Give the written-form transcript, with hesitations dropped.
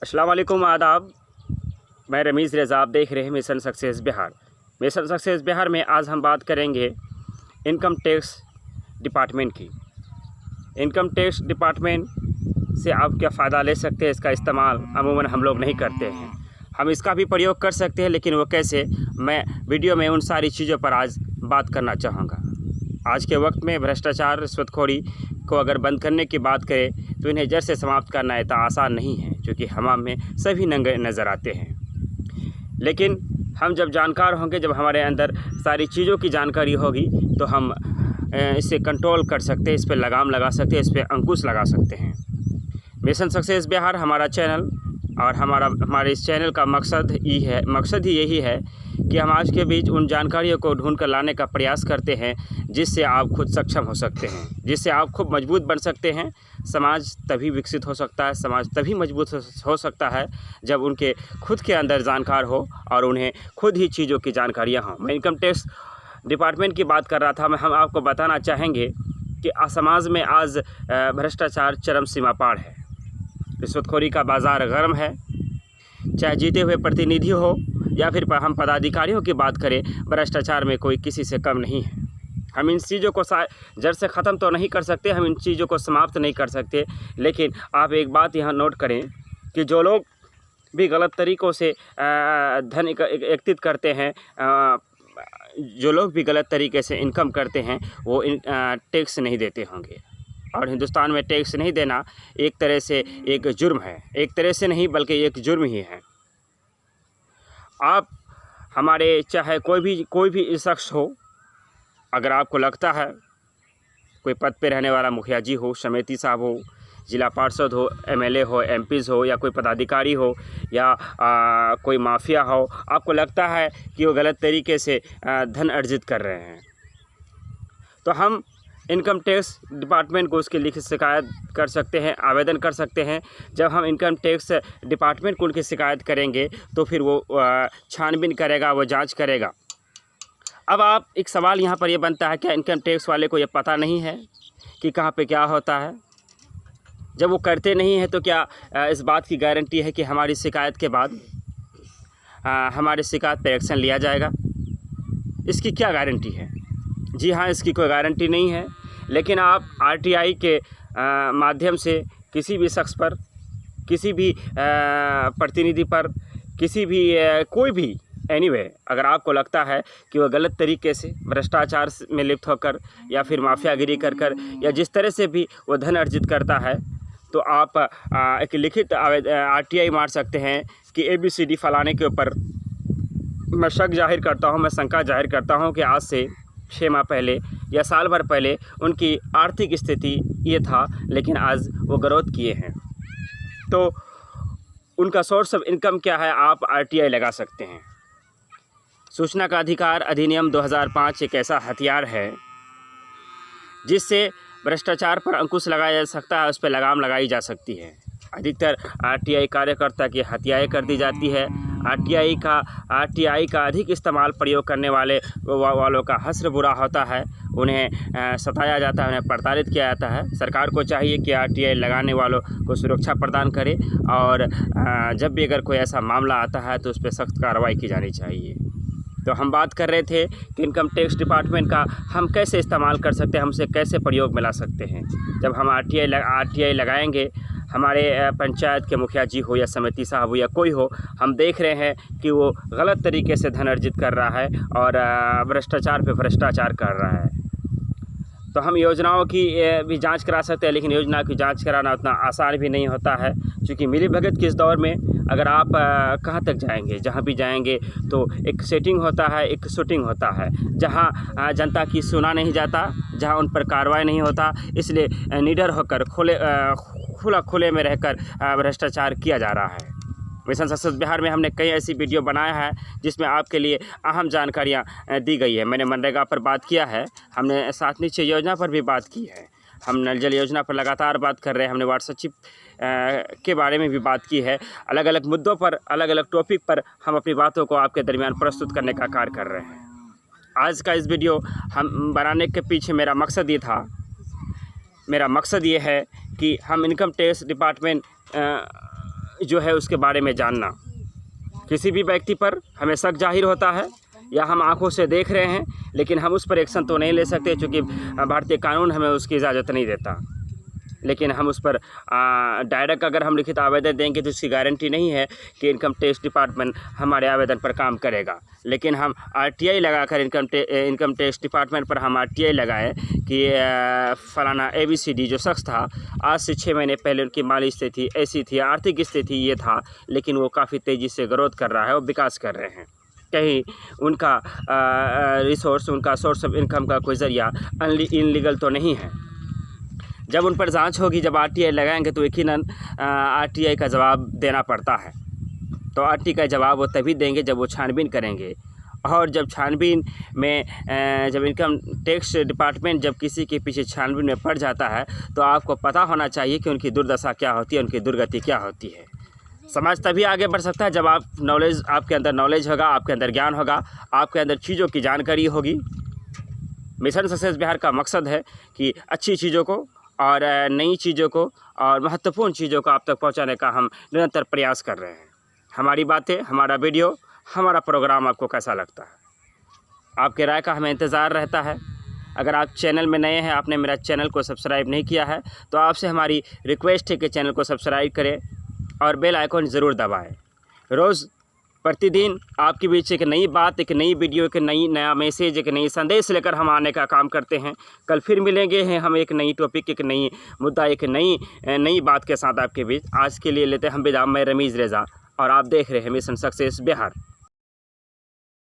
अस्सलाम वालेकुम, आदाब। मैं रमीज़ रज़ा, आप देख रहे हैं mission success Bihar. Mission success Bihar में आज हम बात करेंगे इनकम टैक्स डिपार्टमेंट की। इनकम टैक्स डिपार्टमेंट से आप क्या फ़ायदा ले सकते हैं, इसका इस्तेमाल अमूमन हम लोग नहीं करते हैं। हम इसका भी प्रयोग कर सकते हैं, लेकिन वो कैसे, मैं वीडियो में उन सारी चीज़ों पर आज बात करना चाहूँगा। आज के वक्त में भ्रष्टाचार, रिश्वतखोरी को अगर बंद करने की बात करें तो इन्हें जड़ से समाप्त करना इतना आसान नहीं है, क्योंकि हमाम में सभी नंगे नज़र आते हैं। लेकिन हम जब जानकार होंगे, जब हमारे अंदर सारी चीज़ों की जानकारी होगी, तो हम इसे कंट्रोल कर सकते हैं, इस पर लगाम लगा सकते हैं, इस पर अंकुश लगा सकते हैं। मिशन सक्सेस बिहार हमारा चैनल और हमारे इस चैनल का मकसद ही यही है कि हम आज के बीच उन जानकारियों को ढूंढ कर लाने का प्रयास करते हैं, जिससे आप खुद सक्षम हो सकते हैं, जिससे आप खुद मजबूत बन सकते हैं। समाज तभी विकसित हो सकता है, समाज तभी मजबूत हो सकता है जब उनके खुद के अंदर जानकार हो और उन्हें खुद ही चीज़ों की जानकारियाँ हों। मैं इनकम टैक्स डिपार्टमेंट की बात कर रहा था। हम आपको बताना चाहेंगे कि समाज में आज भ्रष्टाचार चरम सीमा पार है। रिश्वतखोरी का बाज़ार गर्म है। चाहे जीते हुए प्रतिनिधि हो या फिर हम पदाधिकारियों की बात करें, भ्रष्टाचार में कोई किसी से कम नहीं है। हम इन चीज़ों को जड़ से ख़त्म तो नहीं कर सकते, हम इन चीज़ों को समाप्त नहीं कर सकते, लेकिन आप एक बात यहाँ नोट करें कि जो लोग भी गलत तरीक़ों से धन एकत्रित करते हैं, जो लोग भी गलत तरीके से इनकम करते हैं, वो टैक्स नहीं देते होंगे। और हिंदुस्तान में टैक्स नहीं देना एक तरह से एक जुर्म है। एक तरह से नहीं, बल्कि एक जुर्म ही है। आप हमारे चाहे कोई भी शख्स हो, अगर आपको लगता है कोई पद पे रहने वाला मुखिया जी हो, समिति साहब हो, जिला पार्षद हो, एमएलए हो, एमपीज़ हो, या कोई पदाधिकारी हो, या कोई माफिया हो, आपको लगता है कि वो गलत तरीके से धन अर्जित कर रहे हैं, तो हम इनकम टैक्स डिपार्टमेंट को उसकी लिखित शिकायत कर सकते हैं, आवेदन कर सकते हैं। जब हम इनकम टैक्स डिपार्टमेंट को उनकी शिकायत करेंगे तो फिर वो छानबीन करेगा, वो जांच करेगा। अब आप एक सवाल यहाँ पर ये बनता है, क्या इनकम टैक्स वाले को ये पता नहीं है कि कहाँ पे क्या होता है? जब वो करते नहीं हैं तो क्या इस बात की गारंटी है कि हमारी शिकायत के बाद हमारी शिकायत पर एक्शन लिया जाएगा? इसकी क्या गारंटी है? जी हाँ, इसकी कोई गारंटी नहीं है। लेकिन आप आरटीआई के माध्यम से किसी भी शख्स पर, किसी भी प्रतिनिधि पर, किसी भी कोई भी एनीवे, अगर आपको लगता है कि वह गलत तरीके से भ्रष्टाचार में लिप्त होकर या फिर माफियागिरी कर या जिस तरह से भी वो धन अर्जित करता है, तो आप एक लिखित आरटीआई मार सकते हैं कि ABCD फलाने के ऊपर मैं शक जाहिर करता हूँ, मैं शंका जाहिर करता हूँ कि आज से 6 माह पहले या साल भर पहले उनकी आर्थिक स्थिति ये था, लेकिन आज वो ग्रोथ किए हैं। तो उनका सोर्स ऑफ इनकम क्या है, आप आरटीआई लगा सकते हैं। सूचना का अधिकार अधिनियम 2005 एक ऐसा हथियार है जिससे भ्रष्टाचार पर अंकुश लगाया जा सकता है, उस पर लगाम लगाई जा सकती है। अधिकतर आरटीआई कार्यकर्ता की हत्याएं कर दी जाती है। आरटीआई का अधिक इस्तेमाल प्रयोग करने वालों का हश्र बुरा होता है, उन्हें सताया जाता है, उन्हें प्रताड़ित किया जाता है। सरकार को चाहिए कि आरटीआई लगाने वालों को सुरक्षा प्रदान करे, और जब भी अगर कोई ऐसा मामला आता है तो उस पर सख्त कार्रवाई की जानी चाहिए। तो हम बात कर रहे थे कि इनकम टैक्स डिपार्टमेंट का हम कैसे इस्तेमाल कर सकते हैं, हमसे कैसे प्रयोग में ला सकते हैं। जब हम आरटीआई लगाएंगे, हमारे पंचायत के मुखिया जी हो या समिति साहब हो या कोई हो, हम देख रहे हैं कि वो गलत तरीके से धन अर्जित कर रहा है और भ्रष्टाचार पे भ्रष्टाचार कर रहा है, तो हम योजनाओं की भी जांच करा सकते हैं। लेकिन योजना की जांच कराना उतना आसान भी नहीं होता है, क्योंकि मिलीभगत के इस दौर में अगर आप कहाँ तक जाएंगे, जहाँ भी जाएंगे तो एक सेटिंग होता है, एक शूटिंग होता है, जहाँ जनता की सुना नहीं जाता, जहाँ उन पर कार्रवाई नहीं होता। इसलिए निडर होकर खुले में रहकर भ्रष्टाचार किया जा रहा है। मिशन सक्सेस बिहार में हमने कई ऐसी वीडियो बनाया है जिसमें आपके लिए अहम जानकारियाँ दी गई है। मैंने मनरेगा पर बात किया है, हमने सात निश्चय योजना पर भी बात की है, हम नल जल योजना पर लगातार बात कर रहे हैं, हमने वार्ड सचिव के बारे में भी बात की है। अलग अलग मुद्दों पर, अलग अलग टॉपिक पर हम अपनी बातों को आपके दरमियान प्रस्तुत करने का कार्य कर रहे हैं। आज का इस वीडियो हम बनाने के पीछे मेरा मकसद ये है कि हम इनकम टैक्स डिपार्टमेंट जो है उसके बारे में जानना। किसी भी व्यक्ति पर हमें शक जाहिर होता है या हम आंखों से देख रहे हैं, लेकिन हम उस पर एक्शन तो नहीं ले सकते क्योंकि भारतीय कानून हमें उसकी इजाज़त नहीं देता। लेकिन हम उस पर डायरेक्ट अगर हम लिखित आवेदन देंगे तो उसकी गारंटी नहीं है कि इनकम टैक्स डिपार्टमेंट हमारे आवेदन पर काम करेगा। लेकिन हम आरटीआई लगाकर इनकम टैक्स डिपार्टमेंट पर हम आरटीआई लगाएं कि फलाना ABCD जो शख्स था, आज से 6 महीने पहले उनकी माली स्थिति ऐसी थी, आर्थिक स्थिति ये था, लेकिन वो काफ़ी तेज़ी से ग्रोथ कर रहा है और विकास कर रहे हैं। कहीं उनका रिसोर्स, उनका सोर्स ऑफ इनकम का कोई ज़रिया इनलीगल तो नहीं है। जब उन पर जांच होगी, जब आरटीआई लगाएंगे तो यकीनन आरटीआई का जवाब देना पड़ता है। तो आरटीआई का जवाब वो तभी देंगे जब वो छानबीन करेंगे। और जब छानबीन में जब इनकम टैक्स डिपार्टमेंट जब किसी के पीछे छानबीन में पड़ जाता है तो आपको पता होना चाहिए कि उनकी दुर्दशा क्या होती है, उनकी दुर्गति क्या होती है। समाज तभी आगे बढ़ सकता है जब आपके अंदर नॉलेज होगा, आपके अंदर ज्ञान होगा, आपके अंदर चीज़ों की जानकारी होगी। मिशन सक्सेस बिहार का मकसद है कि अच्छी चीज़ों को और नई चीज़ों को और महत्वपूर्ण चीज़ों को आप तक पहुंचाने का हम निरंतर प्रयास कर रहे हैं। हमारी बातें, हमारा वीडियो, हमारा प्रोग्राम आपको कैसा लगता है? आपके राय का हमें इंतज़ार रहता है। अगर आप चैनल में नए हैं, आपने मेरा चैनल को सब्सक्राइब नहीं किया है, तो आपसे हमारी रिक्वेस्ट है कि चैनल को सब्सक्राइब करें और बेल आइकन ज़रूर दबाएँ। रोज़ प्रतिदिन आपके बीच एक नई बात, एक नई वीडियो, एक नया मैसेज, एक नई संदेश लेकर हम आने का काम करते हैं। कल फिर मिलेंगे हैं हम एक नई टॉपिक, एक नई मुद्दा, एक नई बात के साथ आपके बीच। आज के लिए लेते हैं हम विदा। मैं रमीज़ रेज़ा और आप देख रहे हैं मिशन सक्सेस बिहार।